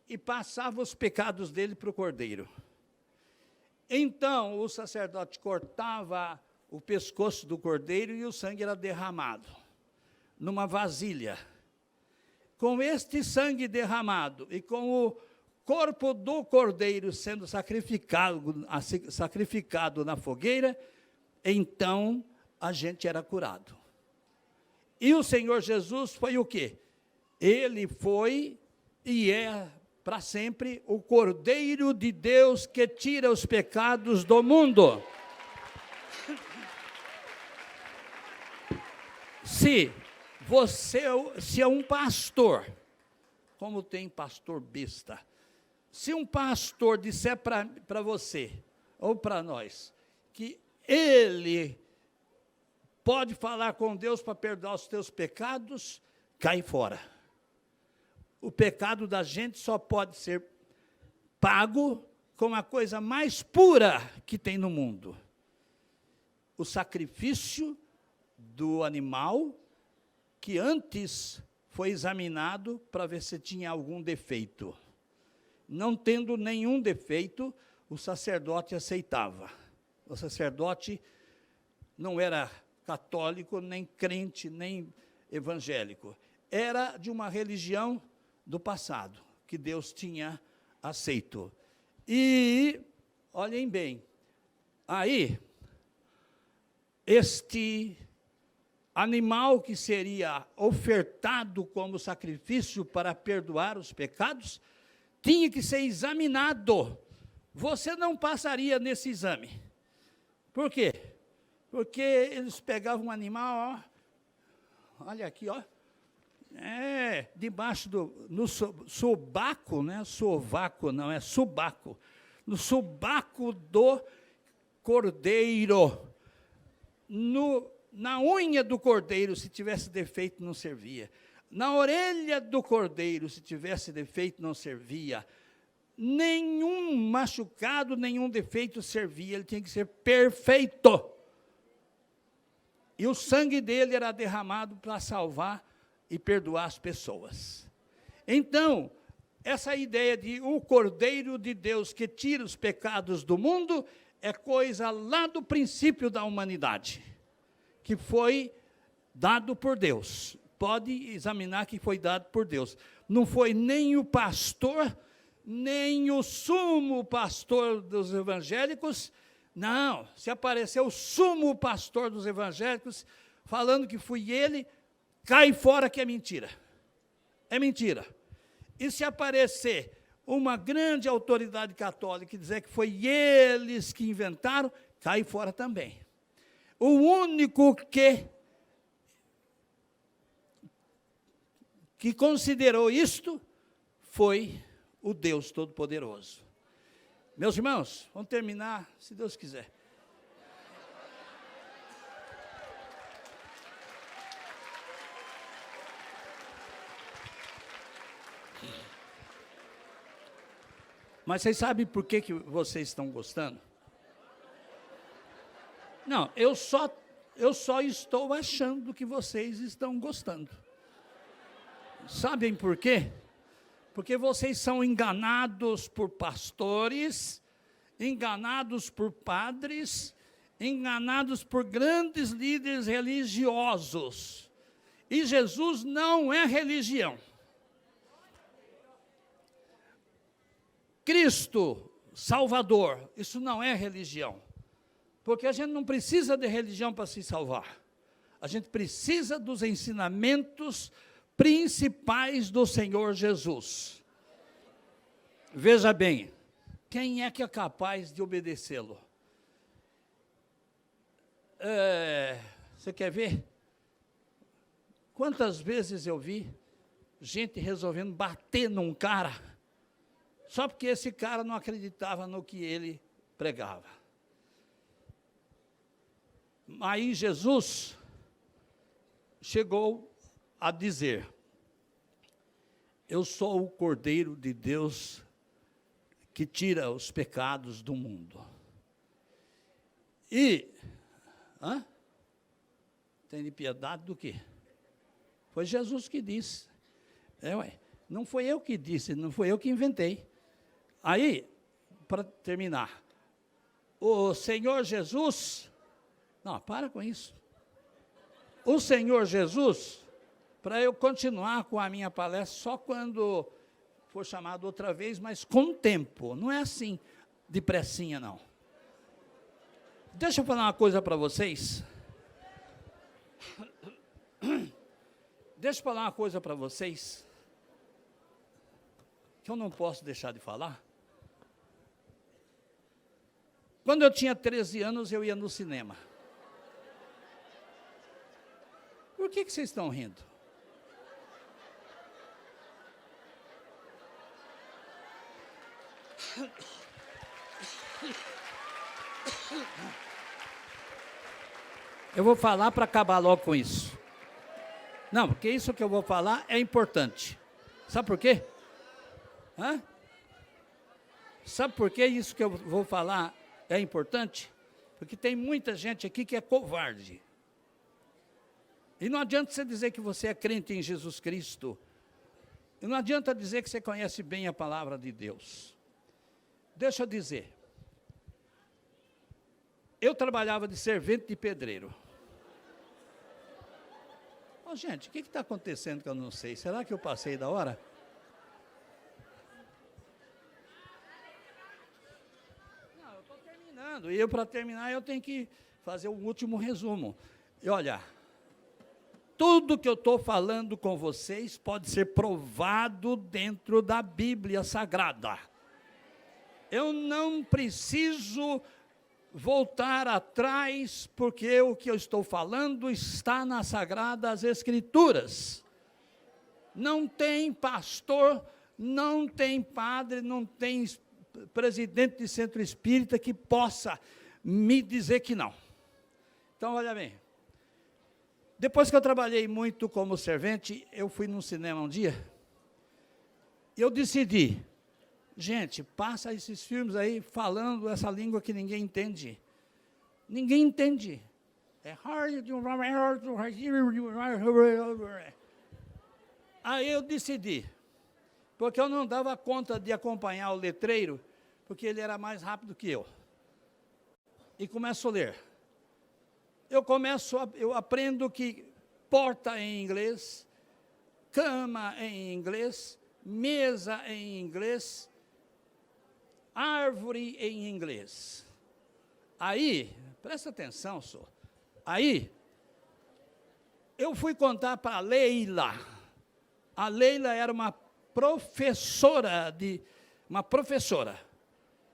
e passava os pecados dele para o cordeiro. Então, o sacerdote cortava o pescoço do cordeiro e o sangue era derramado numa vasilha. Com este sangue derramado e com o corpo do cordeiro sendo sacrificado na fogueira, então a gente era curado. E o Senhor Jesus foi o quê? Ele foi e é para sempre o Cordeiro de Deus que tira os pecados do mundo. Se é um pastor, como tem pastor besta, se um pastor disser para você, ou para nós, que ele pode falar com Deus para perdoar os teus pecados, cai fora. O pecado da gente só pode ser pago com a coisa mais pura que tem no mundo. O sacrifício do animal que antes foi examinado para ver se tinha algum defeito. Não tendo nenhum defeito, o sacerdote aceitava. O sacerdote não era católico, nem crente, nem evangélico. Era de uma religião do passado, que Deus tinha aceito. E, olhem bem, aí, este animal que seria ofertado como sacrifício para perdoar os pecados, tinha que ser examinado. Você não passaria nesse exame. Por quê? Porque eles pegavam um animal, ó, olha aqui, ó, debaixo no sobaco, né? Sovaco não, é subaco. No subaco do cordeiro. Na unha do cordeiro, se tivesse defeito, não servia. Na orelha do cordeiro, se tivesse defeito, não servia. Nenhum machucado, nenhum defeito servia, ele tinha que ser perfeito. E o sangue dele era derramado para salvar e perdoar as pessoas. Então, essa ideia de o Cordeiro de Deus que tira os pecados do mundo é coisa lá do princípio da humanidade, que foi dado por Deus. Pode examinar que foi dado por Deus. Não foi nem o pastor, nem o sumo pastor dos evangélicos. Não, se apareceu o sumo pastor dos evangélicos falando que fui ele, cai fora que é mentira. É mentira. E se aparecer uma grande autoridade católica e dizer que foi eles que inventaram, cai fora também. O único que considerou isto foi o Deus Todo-Poderoso. Meus irmãos, vamos terminar, se Deus quiser. Mas vocês sabem por que vocês estão gostando? Não, eu só estou achando que vocês estão gostando. Sabem por quê? Porque vocês são enganados por pastores, enganados por padres, enganados por grandes líderes religiosos. E Jesus não é religião. Cristo, Salvador, isso não é religião. Porque a gente não precisa de religião para se salvar. A gente precisa dos ensinamentos principais do Senhor Jesus. Veja bem, quem é que é capaz de obedecê-lo? Você quer ver? Quantas vezes eu vi gente resolvendo bater num cara, só porque esse cara não acreditava no que ele pregava. Aí Jesus chegou a dizer: eu sou o Cordeiro de Deus que tira os pecados do mundo. E, tem de piedade do quê? Foi Jesus que disse. Não foi eu que disse, não foi eu que inventei. Aí, para terminar, o Senhor Jesus... Não, para com isso. O Senhor Jesus, para eu continuar com a minha palestra, só quando for chamado outra vez, mas com tempo. Não é assim, depressinha, não. Deixa eu falar uma coisa para vocês. Deixa eu falar uma coisa para vocês, que eu não posso deixar de falar. Quando eu tinha 13 anos, eu ia no cinema. Por que vocês estão rindo? Eu vou falar para acabar logo com isso. Não, porque isso que eu vou falar é importante. Sabe por quê? Hã? Sabe por que isso que eu vou falar é importante? Porque tem muita gente aqui que é covarde. E não adianta você dizer que você é crente em Jesus Cristo. E não adianta dizer que você conhece bem a palavra de Deus. Deixa eu dizer. Eu trabalhava de servente de pedreiro. Oh, gente, o que está acontecendo que eu não sei? Será que eu passei da hora? Não, eu estou terminando. E eu, para terminar, eu tenho que fazer um último resumo. E olha, tudo que eu estou falando com vocês pode ser provado dentro da Bíblia Sagrada. Eu não preciso voltar atrás, porque o que eu estou falando está nas Sagradas Escrituras. Não tem pastor, não tem padre, não tem presidente de centro espírita que possa me dizer que não. Então, olha bem. Depois que eu trabalhei muito como servente, eu fui num cinema um dia, e eu decidi, gente, passa esses filmes aí falando essa língua que ninguém entende. Ninguém entende. É Aí eu decidi, porque eu não dava conta de acompanhar o letreiro, porque ele era mais rápido que eu. E começo a ler. Eu aprendo que porta em inglês, cama em inglês, mesa em inglês, árvore em inglês. Aí, presta atenção, senhor. Aí, eu fui contar para a Leila. A Leila era uma professora.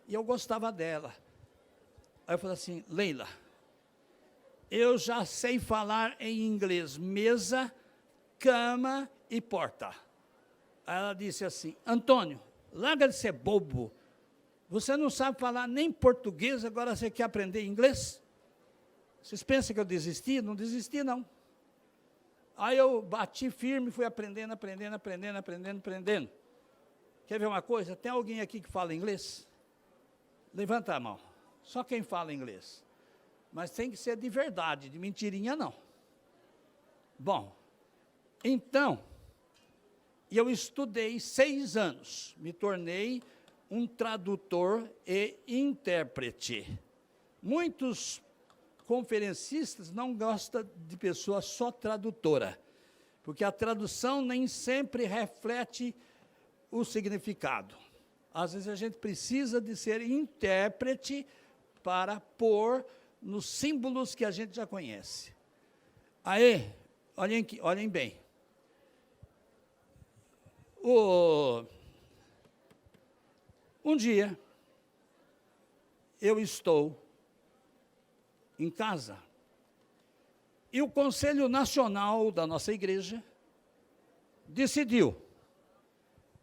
E eu gostava dela. Aí eu falei assim, Leila, eu já sei falar em inglês, mesa, cama e porta. Aí ela disse assim, Antônio, larga de ser bobo. Você não sabe falar nem português, agora você quer aprender inglês? Vocês pensam que eu desisti? Não desisti, não. Aí eu bati firme, fui aprendendo. Quer ver uma coisa? Tem alguém aqui que fala inglês? Levanta a mão. Só quem fala inglês. Mas tem que ser de verdade, de mentirinha não. Bom, então, eu estudei 6 anos, me tornei um tradutor e intérprete. Muitos conferencistas não gostam de pessoa só tradutora, porque a tradução nem sempre reflete o significado. Às vezes a gente precisa de ser intérprete para pôr nos símbolos que a gente já conhece. Aí, olhem bem. Um dia, eu estou em casa, e o Conselho Nacional da nossa igreja decidiu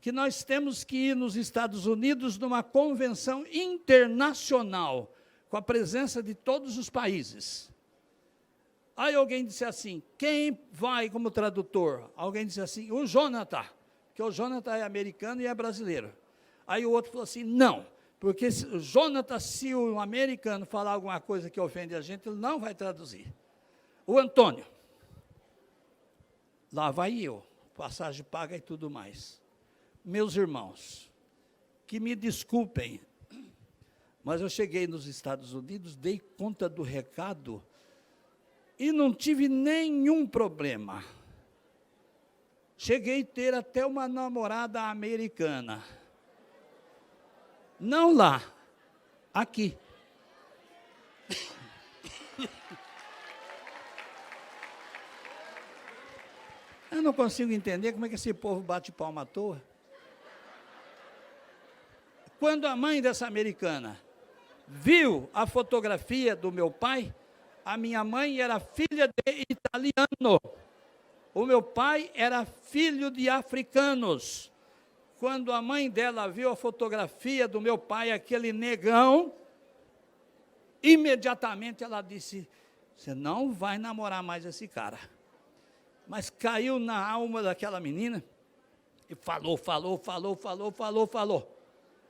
que nós temos que ir nos Estados Unidos numa convenção internacional, com a presença de todos os países. Aí alguém disse assim, quem vai como tradutor? Alguém disse assim, o Jonathan, porque o Jonathan é americano e é brasileiro. Aí o outro falou assim, não, porque o Jonathan, se o americano falar alguma coisa que ofende a gente, ele não vai traduzir. O Antônio, lá vai eu, passagem paga e tudo mais. Meus irmãos, que me desculpem, mas eu cheguei nos Estados Unidos, dei conta do recado e não tive nenhum problema. Cheguei a ter até uma namorada americana. Não lá, aqui. Eu não consigo entender como é que esse povo bate palma à toa. Quando a mãe dessa americana viu a fotografia do meu pai, a minha mãe era filha de italiano. O meu pai era filho de africanos. Quando a mãe dela viu a fotografia do meu pai, aquele negão, imediatamente ela disse, você não vai namorar mais esse cara. Mas caiu na alma daquela menina e falou.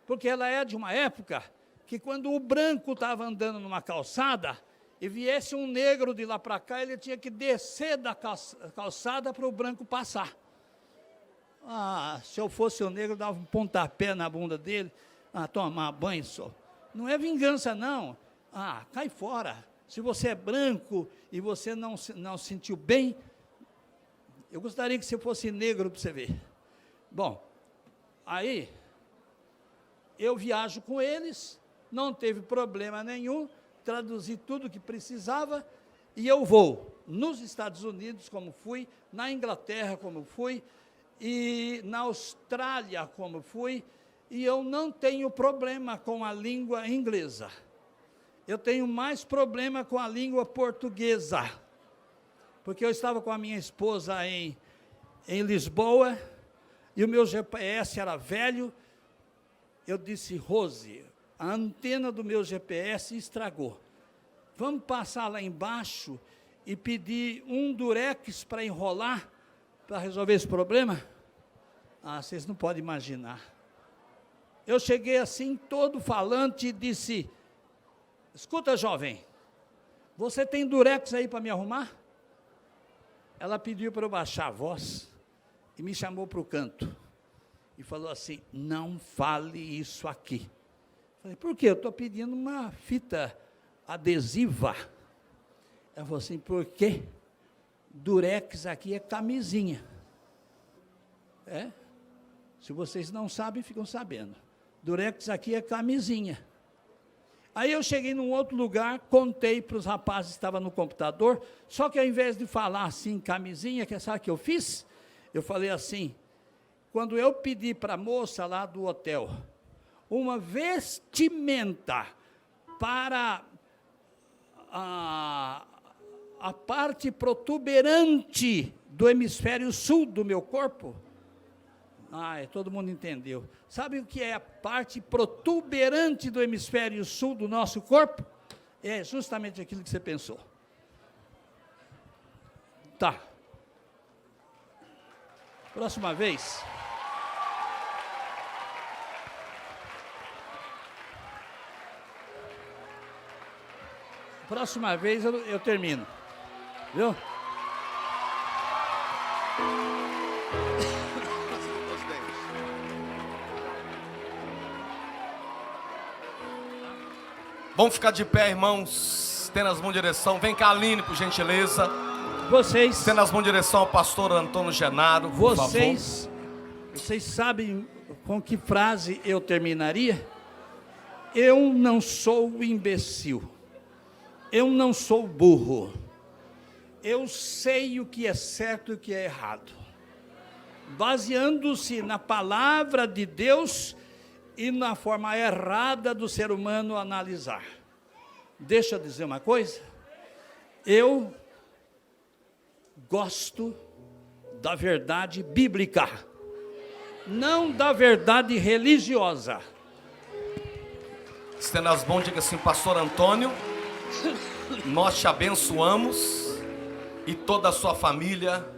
Porque ela é de uma época que quando o branco estava andando numa calçada e viesse um negro de lá para cá, ele tinha que descer da calçada para o branco passar. Se eu fosse o negro, eu dava um pontapé na bunda dele, tomar banho só. Não é vingança, não. Cai fora. Se você é branco e você não sentiu bem, eu gostaria que você fosse negro para você ver. Bom, aí eu viajo com eles, não teve problema nenhum, traduzi tudo o que precisava, e eu vou nos Estados Unidos, como fui, na Inglaterra, como fui, e na Austrália, como fui, e eu não tenho problema com a língua inglesa. Eu tenho mais problema com a língua portuguesa, porque eu estava com a minha esposa em Lisboa, e o meu GPS era velho. Eu disse, Rose, a antena do meu GPS estragou. Vamos passar lá embaixo e pedir um durex para enrolar, para resolver esse problema? Vocês não podem imaginar. Eu cheguei assim, todo falante, e disse, escuta, jovem, você tem durex aí para me arrumar? Ela pediu para eu baixar a voz e me chamou para o canto. E falou assim, não fale isso aqui. Falei, por quê? Eu estou pedindo uma fita adesiva. Ela falou assim, por quê? Durex aqui é camisinha. Se vocês não sabem, ficam sabendo. Durex aqui é camisinha. Aí eu cheguei num outro lugar, contei para os rapazes que estavam no computador, só que ao invés de falar assim, camisinha, sabe o que eu fiz? Eu falei assim, quando eu pedi para a moça lá do hotel uma vestimenta para a parte protuberante do hemisfério sul do meu corpo, todo mundo entendeu. Sabe o que é a parte protuberante do hemisfério sul do nosso corpo? É justamente aquilo que você pensou. Tá. Próxima vez. Próxima vez eu termino. Viu? Vamos ficar de pé, irmãos, tendo as mãos em direção. Vem cá, Aline, por gentileza. Vocês... Tendo as mãos em direção ao pastor Antônio Genaro, por favor. Vocês sabem com que frase eu terminaria? Eu não sou imbecil. Eu não sou burro. Eu sei o que é certo e o que é errado. Baseando-se na palavra de Deus e na forma errada do ser humano analisar. Deixa eu dizer uma coisa. Eu gosto da verdade bíblica, não da verdade religiosa. Estenda as mãos, diga assim, pastor Antônio, nós te abençoamos e toda a sua família,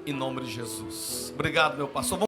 em nome de Jesus. Obrigado, meu pastor.